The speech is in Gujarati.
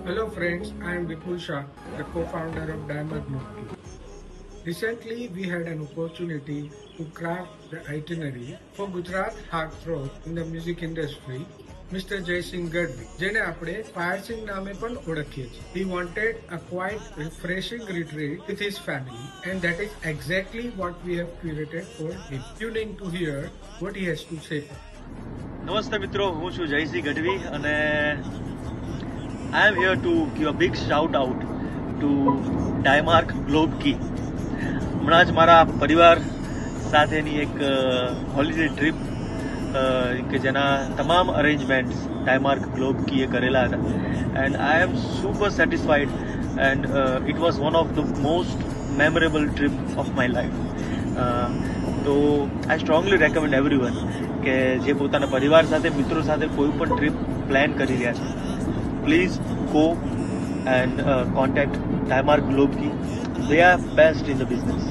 Hello friends, I am Vipul Shah, the co-founder of Diamond Mukti. Recently, we had an opportunity to craft the itinerary for Gujarat heartthrob in the music industry, Mr. Jaisingh Gadvi, જેને આપણે ફાયરસિંગ નામે પણ ઓળખીએ છીએ. He wanted a quite refreshing retreat with his family, and that is exactly what we have curated for him. Tune in to hear what he has to say. નમસ્તે મિત્રો, હું છું જયસિંહ ગઢવી અને I am here to give a big shout out to Diamark Globe કી. હમણાં જ મારા પરિવાર સાથેની એક હોલિડે ટ્રીપ કે જેના તમામ અરેન્જમેન્ટ્સ ડાયમાર્ક ગ્લોબ કીએ કરેલા હતા and I am super satisfied and it was one of the most memorable trip of my life. તો આઈ સ્ટ્રોંગલી રેકમેન્ડ એવરીવન કે જે પોતાના પરિવાર સાથે મિત્રો સાથે કોઈ પણ ટ્રીપ પ્લાન કરી રહ્યા છે, please go and contact Diamark Globe કી. They are best in the business.